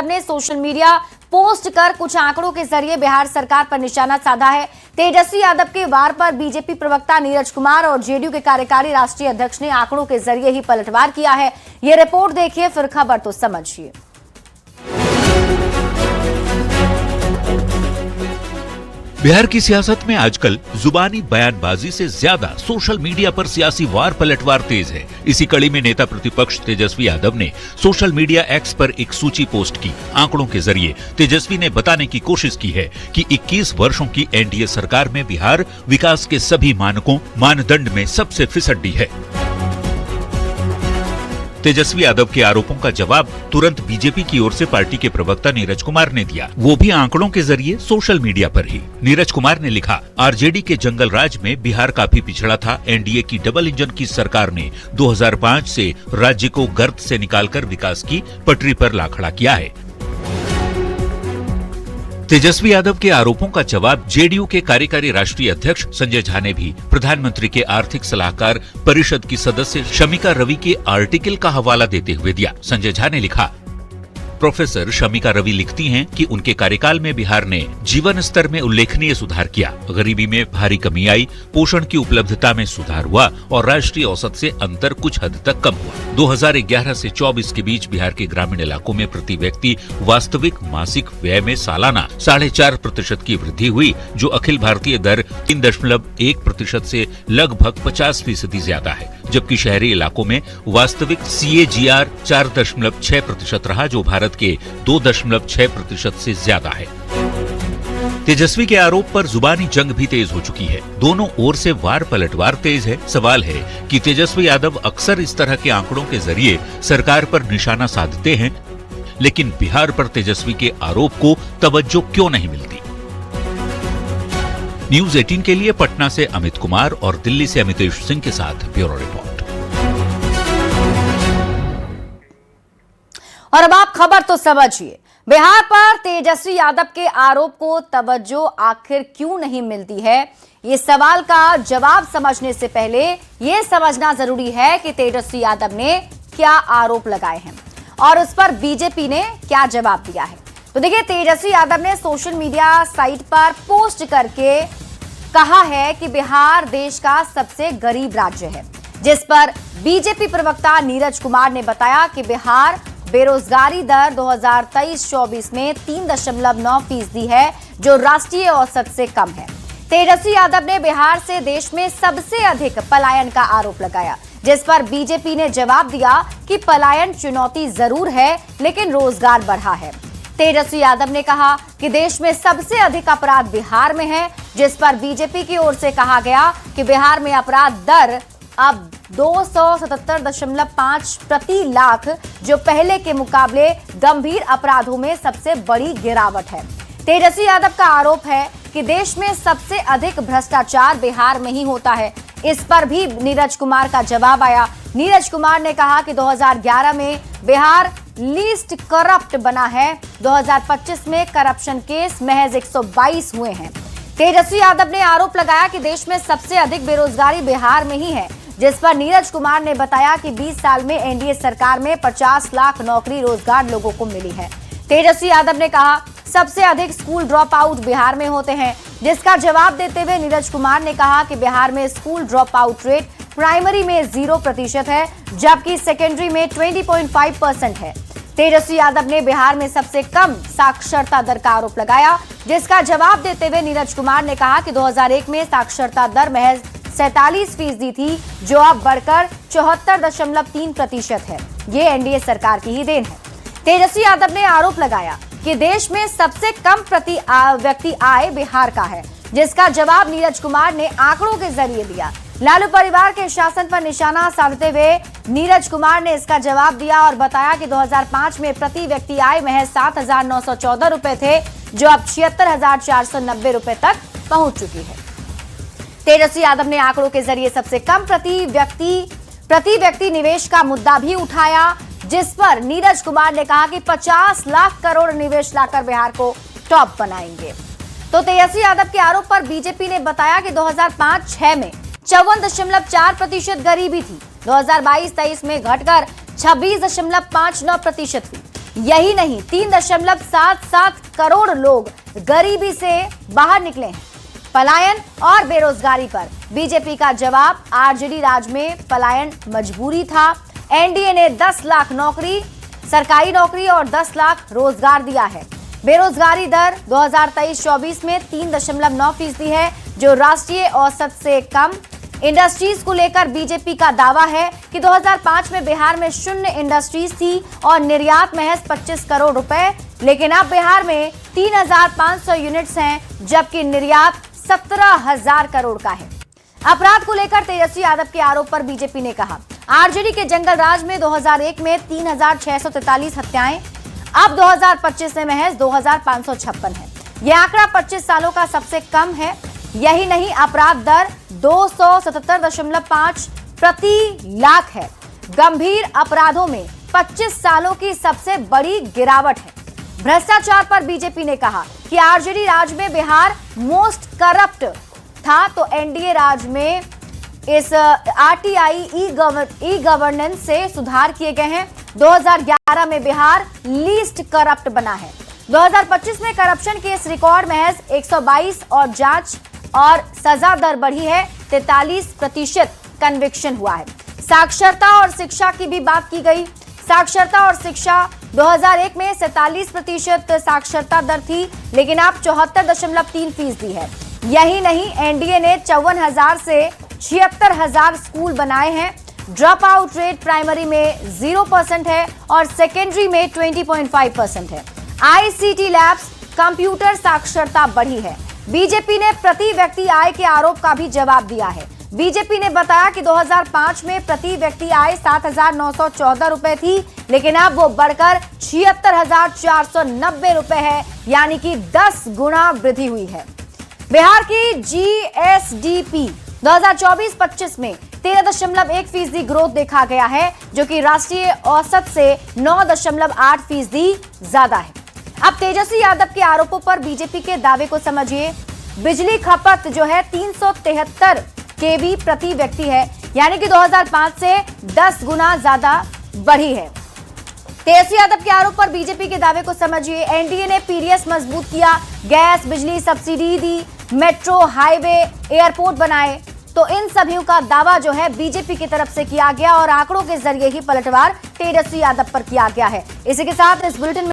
ने social media post कर कुछ आंकड़ों के जरिए बिहार सरकार पर निशाना साधा है। तेजस्वी यादव के वार पर बीजेपी प्रवक्ता नीरज कुमार और जेडीयू के कार्यकारी राष्ट्रीय अध्यक्ष ने आंकड़ों के जरिए ही पलटवार किया है। ये रिपोर्ट देखिए, फिर खबर तो समझिए। बिहार की सियासत में आजकल जुबानी बयानबाजी से ज्यादा सोशल मीडिया पर सियासी वार पलटवार तेज है। इसी कड़ी में नेता प्रतिपक्ष तेजस्वी यादव ने सोशल मीडिया एक्स पर एक सूची पोस्ट की। आंकड़ों के जरिए तेजस्वी ने बताने की कोशिश की है कि 21 वर्षों की एनडीए सरकार में बिहार विकास के सभी मानदंड में सबसे फिसड्डी है। तेजस्वी यादव के आरोपों का जवाब तुरंत बीजेपी की ओर से पार्टी के प्रवक्ता नीरज कुमार ने दिया, वो भी आंकड़ों के जरिए सोशल मीडिया पर ही। नीरज कुमार ने लिखा, आरजेडी के जंगल राज में बिहार काफी पिछड़ा था। एनडीए की डबल इंजन की सरकार ने 2005 से राज्य को गर्त से निकालकर विकास की पटरी पर ला खड़ा किया है। तेजस्वी यादव के आरोपों का जवाब जेडीयू के कार्यकारी राष्ट्रीय अध्यक्ष संजय झा ने भी प्रधानमंत्री के आर्थिक सलाहकार परिषद की सदस्य शमिका रवि के आर्टिकल का हवाला देते हुए दिया। संजय झा ने लिखा, प्रोफेसर शमिका रवि लिखती हैं कि उनके कार्यकाल में बिहार ने जीवन स्तर में उल्लेखनीय सुधार किया, गरीबी में भारी कमी आई, पोषण की उपलब्धता में सुधार हुआ और राष्ट्रीय औसत से अंतर कुछ हद तक कम हुआ। 2011 से 24 के बीच बिहार के ग्रामीण इलाकों में प्रति व्यक्ति वास्तविक मासिक व्यय में सालाना 4.5% की वृद्धि हुई, जो अखिल भारतीय दर 3.1% से लगभग 50% ज्यादा है। जबकि शहरी इलाकों में वास्तविक CAGR 4.6% रहा, जो भारत के 2.6% से ज्यादा है। तेजस्वी के आरोप पर जुबानी जंग भी तेज हो चुकी है। दोनों ओर से वार पलटवार तेज है। सवाल है कि तेजस्वी यादव अक्सर इस तरह के आंकड़ों के जरिए सरकार पर निशाना साधते हैं, लेकिन बिहार पर तेजस्वी के आरोप को तवज्जो क्यों नहीं मिलती। न्यूज 18 के लिए पटना से अमित कुमार और दिल्ली से अमितेश सिंह के साथ ब्यूरो रिपोर्ट। और अब आप खबर तो समझिए, बिहार पर तेजस्वी यादव के आरोप को तवज्जो आखिर क्यों नहीं मिलती है। ये सवाल का जवाब समझने से पहले यह समझना जरूरी है कि तेजस्वी यादव ने क्या आरोप लगाए हैं और उस पर बीजेपी ने क्या जवाब दिया है। तो देखिए, तेजस्वी यादव ने सोशल मीडिया साइट पर पोस्ट करके कहा है कि बिहार देश का सबसे गरीब राज्य है, जिस पर बीजेपी प्रवक्ता नीरज कुमार ने बताया कि बिहार बेरोजगारी दर 2023-24 में 3.9% है, जो राष्ट्रीय औसत से कम है। तेजस्वी यादव ने बिहार से देश में सबसे अधिक पलायन का आरोप लगाया, जिस पर बीजेपी ने जवाब दिया कि पलायन चुनौती जरूर है, लेकिन रोजगार बढ़ा है। तेजस्वी यादव ने कहा कि देश में सबसे अधिक अपराध बिहार में है, जिस पर बीजेपी की ओर से कहा गया कि बिहार में अपराध दर अब 277.5 प्रति लाख, जो पहले के मुकाबले गंभीर अपराधों में सबसे बड़ी गिरावट है। तेजस्वी यादव का आरोप है कि देश में सबसे अधिक भ्रष्टाचार बिहार में ही होता है। इस पर भी नीरज कुमार का जवाब आया। नीरज कुमार ने कहा कि 2011 में बिहार लीस्ट करप्ट बना है। 2025 में करप्शन केस महज 122 हुए हैं। तेजस्वी यादव ने आरोप लगाया कि देश में सबसे अधिक बेरोजगारी बिहार में ही है, जिस पर नीरज कुमार ने बताया कि 20 साल में एनडीए सरकार में 50 लाख नौकरी रोजगार लोगों को मिली है। तेजस्वी यादव ने कहा सबसे अधिक स्कूल ड्रॉप आउट बिहार में होते हैं, जिसका जवाब देते हुए नीरज कुमार ने कहा कि बिहार में school drop out rate primary में 0% है, जबकि सेकेंडरी में 20.5% है। तेजस्वी यादव ने बिहार में सबसे कम साक्षरता दर का आरोप लगाया, जिसका जवाब देते हुए नीरज कुमार ने कहा कि 2001 में साक्षरता दर महज 47% थी, जो अब बढ़कर 74.3% है। ये एनडीए सरकार की ही देन है। तेजस्वी यादव ने आरोप लगाया कि देश में सबसे कम प्रति व्यक्ति आय बिहार का है, जिसका जवाब नीरज कुमार ने आंकड़ों के जरिए दिया। लालू परिवार के शासन पर निशाना साधते हुए नीरज कुमार ने इसका जवाब दिया और बताया कि 2005 में प्रति व्यक्ति आय महज 7,914 रुपए थे, जो अब 76,490 रुपए तक पहुंच चुकी है। तेजस्वी यादव ने आंकड़ों के जरिए सबसे कम प्रति व्यक्ति निवेश का मुद्दा भी उठाया, जिस पर नीरज कुमार ने कहा कि 50 लाख करोड़ निवेश लाकर बिहार को टॉप बनाएंगे। तो तेजस्वी यादव के आरोप पर बीजेपी ने बताया कि 2005-06 में 54.4% गरीबी थी, 2022-23 में घटकर 26.59% हुई। यही नहीं, 3.77 करोड़ लोग गरीबी से बाहर निकले हैं। पलायन और बेरोजगारी पर बीजेपी का जवाब, आरजेडी राज में पलायन मजबूरी था। एनडीए ने 10 लाख नौकरी, सरकारी नौकरी और 10 लाख रोजगार दिया है। बेरोजगारी दर 2023-24 में 3.9% है, जो राष्ट्रीय औसत से कम। इंडस्ट्रीज को लेकर बीजेपी का दावा है कि 2005 में बिहार में शून्य इंडस्ट्रीज थी और निर्यात महज 25 करोड़ रुपए, लेकिन अब बिहार में 3,500 यूनिट्स हैं, जबकि निर्यात 17,000 करोड़ का है। अपराध को लेकर तेजस्वी यादव के आरोप पर बीजेपी ने कहा, आरजेडी के जंगल राज में 2001 में 3,643 हत्याएं, अब 2025 में महज 2,556 है। यह आंकड़ा 25 सालों का सबसे कम है। यही नहीं, अपराध दर 277.5 प्रति लाख है। गंभीर अपराधों में 25 सालों की सबसे बड़ी गिरावट है। भ्रष्टाचार पर बीजेपी ने कहा कि आरजेडी राज में बिहार मोस्ट करप्ट था, तो एनडीए राज में इस आरटीआई ई गवर्नेंस से सुधार किए गए हैं। 2011 में बिहार लीस्ट करप्ट बना है। 2025 में करप्शन के इस रिकॉर्ड महज 122 और जांच और सजा दर बढ़ी है, 43% कन्विक्शन हुआ है। साक्षरता और शिक्षा की भी बात की गई। साक्षरता और शिक्षा 2001 में 47% साक्षरता दर थी, लेकिन अब 74.3% है। यही नहीं, एनडीए ने 54,000 से 76,000 स्कूल बनाए हैं। ड्रॉप आउट रेट प्राइमरी में 0% है और सेकेंडरी में 20.5% है। आईसीटी लैब्स, कंप्यूटर साक्षरता बढ़ी है। बीजेपी ने प्रति व्यक्ति आय के आरोप का भी जवाब दिया है। बीजेपी ने बताया कि 2005 में प्रति व्यक्ति आय 7,914 रुपए थी, लेकिन अब वो बढ़कर 76,490 रुपए है, यानी कि 10 गुना वृद्धि हुई है। बिहार की जीएसडीपी 2024-25 में 13.1% ग्रोथ देखा गया है, जो कि राष्ट्रीय औसत से 9.8% ज्यादा है। अब तेजस्वी यादव के आरोपों पर बीजेपी के दावे को समझिए। बिजली खपत जो है 373 केवी प्रति व्यक्ति है, यानी कि 2005 से 10 गुना ज्यादा बढ़ी है। तेजस्वी यादव के आरोप पर बीजेपी के दावे को समझिए। एनडीए ने पीडीएस मजबूत किया, गैस बिजली सब्सिडी दी, मेट्रो, हाईवे, एयरपोर्ट बनाए, तो इन सभी का दावा जो है बीजेपी की तरफ से किया गया और आंकड़ों के जरिए ही पलटवार तेजस्वी यादव पर किया गया है। इसी के साथ इस बुलेटिन